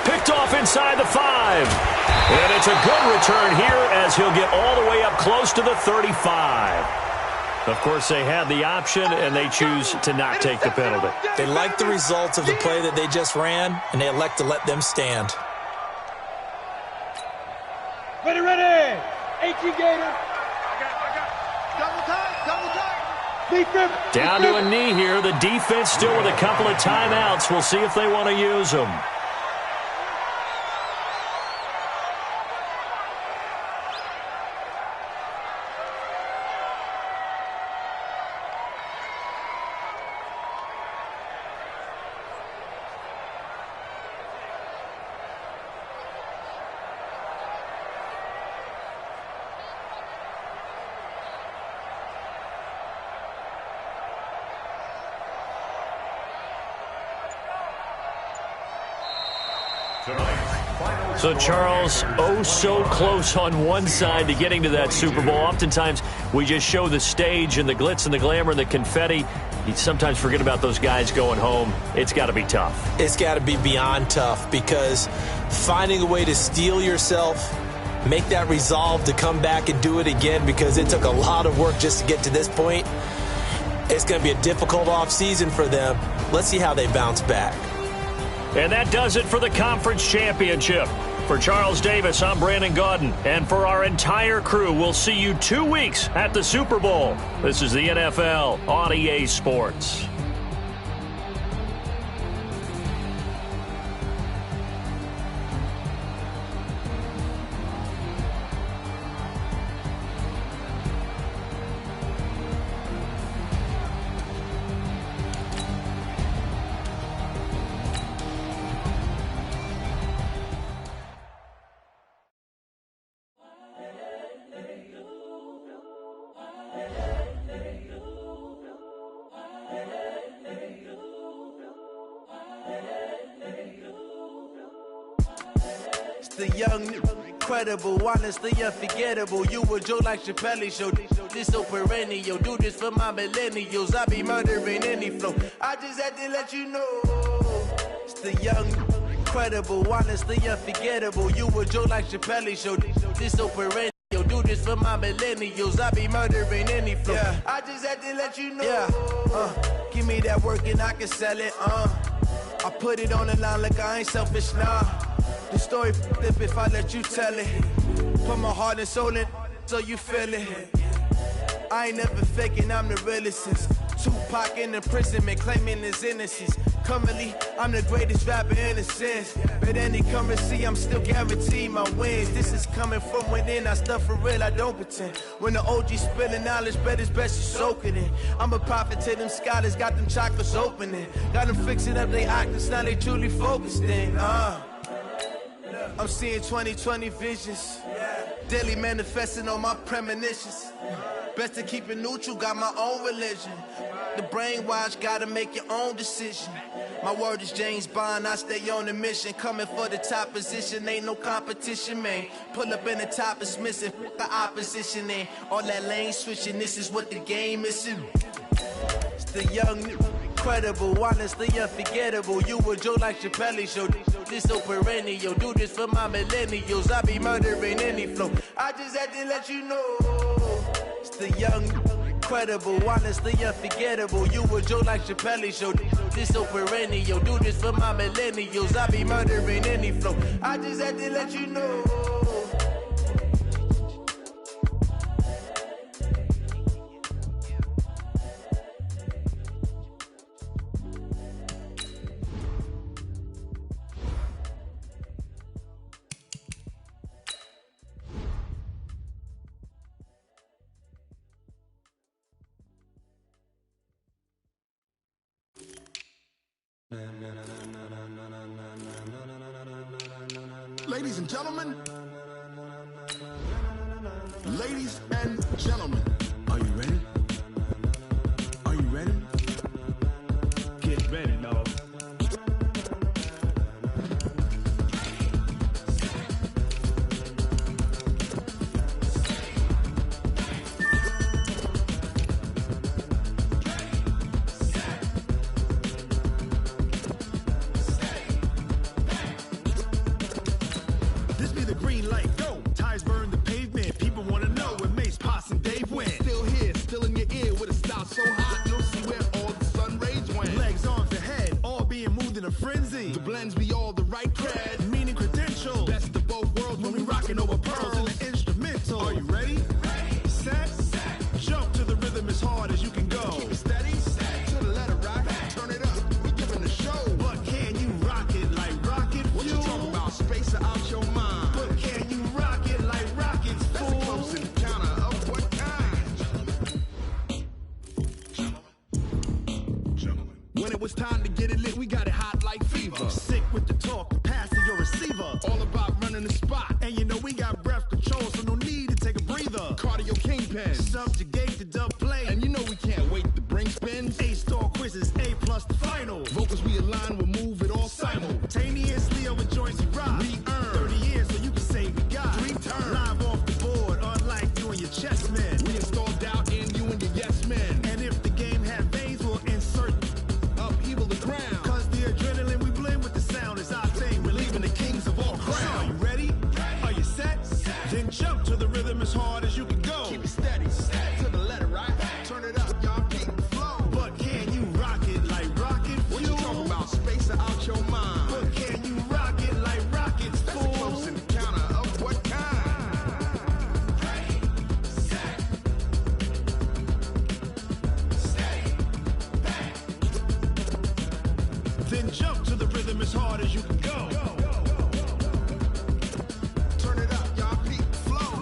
Picked off inside the 5. And it's a good return here as he'll get all the way up close to the 35. Of course, they had the option, and they choose to not take the penalty. They like the results of the play that they just ran, and they elect to let them stand. Ready, ready. 18 Gator. Double time, double time. Defense. Down to a knee here. The defense still with a couple of timeouts. We'll see if they want to use them. So, Charles, so close on one side to getting to that Super Bowl. Oftentimes, we just show the stage and the glitz and the glamour and the confetti. You sometimes forget about those guys going home. It's got to be tough. It's got to be beyond tough because finding a way to steel yourself, make that resolve to come back and do it again because it took a lot of work just to get to this point. It's going to be a difficult offseason for them. Let's see how they bounce back. And that does it for the conference championship. For Charles Davis, I'm Brandon Gaudin. And for our entire crew, we'll see you 2 weeks at the Super Bowl. This is the NFL on EA Sports. The young, incredible, honestly unforgettable. You a Joe like Chpship show. This so perennial. Do this for my millennials. I be murdering any flow. I just had to let you know. It's the young, incredible, honestly unforgettable. You a Joe like Chpship show. This so perennial. Do this for my millennials. I be murdering any flow. Yeah. I just had to let you know. Yeah. Give me that work and I can sell it. I put it on the line like I ain't selfish, nah. The story flip if I let you tell it. Put my heart and soul in so you feel it. I ain't never faking, I'm the realest since Tupac in imprisonment, claiming his innocence. Currently, I'm the greatest rapper in a sense. But any currency, I'm still guaranteed my wins. This is coming from within, I stuff for real, I don't pretend. When the OG spilling knowledge, bet it's best you soak it in. I'm a prophet to them scholars, got them chakras opening. Got them fixing up they octaves, now they truly focused in. I'm seeing 2020 visions. Daily manifesting on my premonitions. Best to keep it neutral, got my own religion. The brainwash, gotta make your own decision. My word is James Bond, I stay on the mission. Coming for the top position, ain't no competition, man. Pull up in the top, it's missing, the opposition in. All that lane switching, this is what the game is. It's the young, incredible, honestly unforgettable. You a Joe like Chpship show. This so perennial, do this for my millennials. I be murdering any flow. I just had to let you know. It's the young, incredible, honestly unforgettable. You a Joe like Chpship show. This so perennial, do this for my millennials. I be murdering any flow. I just had to let you know. Ladies and gentlemen, are you ready? Are you ready? Get ready, dog. This be the green light, go. Tires burn the pavement. People wanna know where Mace, Posse, and Dave went. Still here, still in your ear with a style so hot, you'll see where all the sun rays went. Legs, arms, the head, all being moved in a frenzy. The blends be all the right cred, meaning credentials. Best of both worlds when we rockin' over pearls in the instrumental. Are you ready? Set, jump to the rhythm as hard as you can go. Keep it steady, to the letter right, turn it up, we giving the show. But can you rock it like rocket fuel? What you talking about, space out your mind? But can you rock it like rockets, fool? That's a close encounter of what kind? Gentlemen. When it was time to get it lit, we got it hot like fever. Sick with the talk, pass to your receiver. All about running the spot, and you know we got breath control, so no need to take a breather. Cardio kingpin, subjugate the dub play, and you know we can't wait to bring spins. A-star quizzes, A+ the final. Vocals we align, we'll move it all simultaneously over joints we rock. We earn 30 years, so you can say we got 3 turns. Live off the board, unlike you and your chess men. We install doubt in you and your yes men. And if the game had veins, we'll insert upheaval the ground. Cause the adrenaline we blend with the sound is our thing. We're leaving the kings of all crowns. Are you ready? Are you set? Then jump to the rhythm as hard as you can go. Keep it steady, to the letter right. Turn it up, y'all keep the flow. But can you rock it like rocket fuel? What you talking about, space out your mind? But can you rock it like rockets, fool? That's a close encounter of what kind? Then jump to the rhythm as hard as you can go. Turn it up, y'all keep the flow.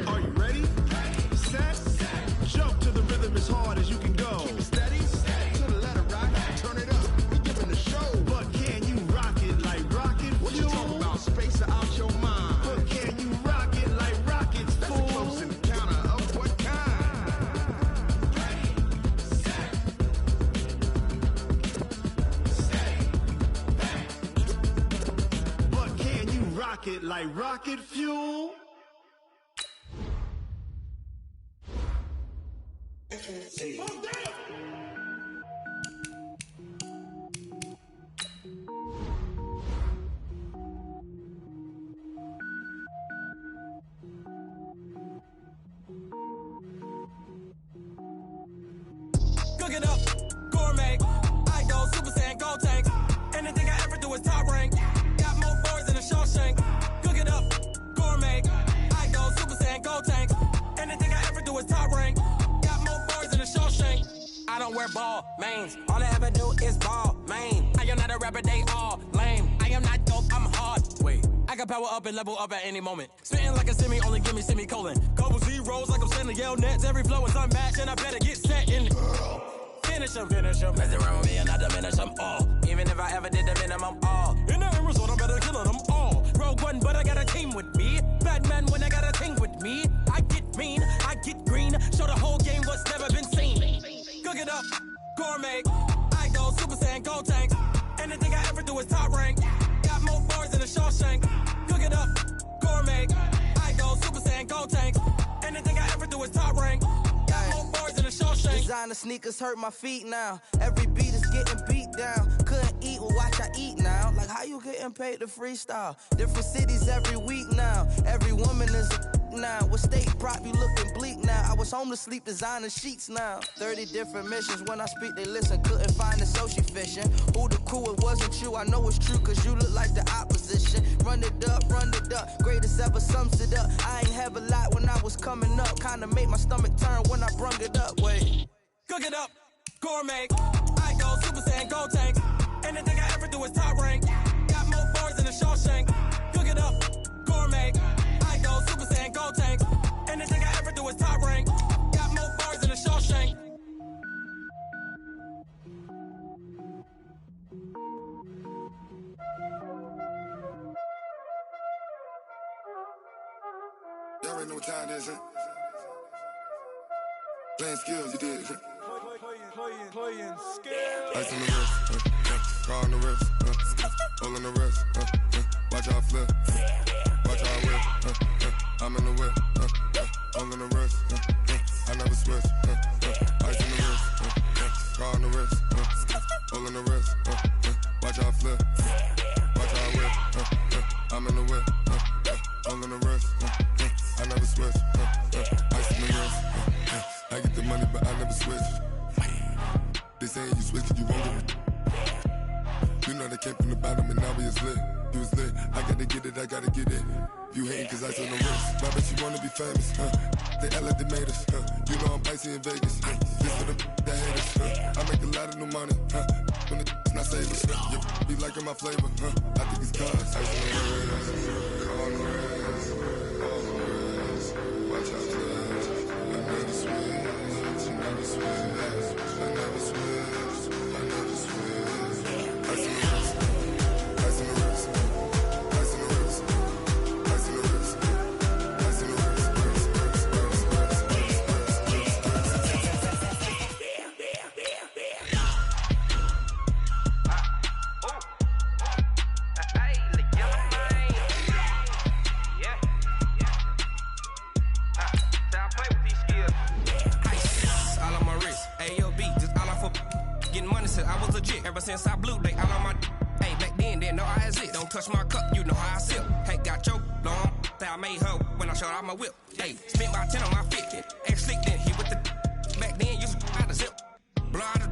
Are you ready? Set, jump to the rhythm as hard as you can go. Keep it steady, to the letter right. Turn it up, we giving the show. But can you rock it like rocket fuel? What you talking about, space out your mind? But can you rock it like rockets, fool? That's a close encounter of what kind? But can you rock it like rocket fuel? don't wear ball mains. All I ever do is ball main. I am not a rapper, they all lame. I am not dope, I'm hard. Wait, I can power up and level up at any moment. Spitting like a semi, only give me semicolon. Couple zeros like I'm sending yell nets. Every flow is unmatched and I better get set in. Finish them. Mess around with me and I diminish them all. Even if I ever did the minimum all. In the result, I'm better killing them all. Rogue one, but I got a team with me. Batman when I got a team with me. I get mean, I get green. Show the whole game what's never been seen. Cook it up, gourmet. I go Super Saiyan, go tank. Anything I ever do is top rank. Got more bars than a Shawshank. Cook it up, gourmet. I go Super Saiyan, go tank. Anything I ever do is top rank. Got more bars than a Shawshank. Designer sneakers hurt my feet now. Every beat is getting beat down. Couldn't eat, well watch I eat now. Like how you getting paid to freestyle? Different cities every week now. Every woman is a now. With state prop, you looking bleak now. I was home to sleep, designer sheets now. 30 different missions. When I speak, they listen. Couldn't find the social fishing. Who the crew, it wasn't you. I know it's true, cause you look like the opposition. Run it up. Greatest ever sums it up. I ain't have a lot when I was coming up. Kinda made my stomach turn when I brung it up. Wait. Cook it up, gourmet. I go Super Saiyan, go tank. Anything I ever do is top rank. Got more bars than a Shawshank. Cook it up, gourmet. I go Super Saiyan, go tank. Anything I ever do is top rank. Got more bars than a Shawshank. Y'all already know what time it is, huh? Playing skills, you did. Playing skills. Ice on the wrist, car on the wrist, hole in the wrist, watch how I flip, watch how I whip, I'm in the whip, hole in the wrist, I never switch, ice on the wrist, car on the wrist, hole in the wrist, watch how I flip, watch how I whip, I'm in the whip, hole in the wrist, I never switch, ice on the wrist, I get the money but I never switch. They saying you switch it, you won't get it. You know they came from the bottom and now we is lit. You was lit, I gotta get it, I gotta get it. You hating cause I on the wrist. My bitch, you wanna be famous, They act like they made us, You know I'm icy in Vegas, This for the that haters, I make a lot of new money, When the not savers, You be liking my flavor, I think it's cause ice on the wrist, on the wrist, on the wrist. Watch out, I never switch, I never switch. I never switch, I never switch. Ice in the wrist, ice in the wrist, ice in the wrist, ice in the wrist, ice in the wrist, I was legit ever since I blew they out on my hey back then didn't know I had it. Don't touch my cup, you know how I sip. Hey, got your long that I made her when I showed out my whip. Hey, spent about 10 on my 50. Ex slick then he with the back then used to out the zip. Blow out the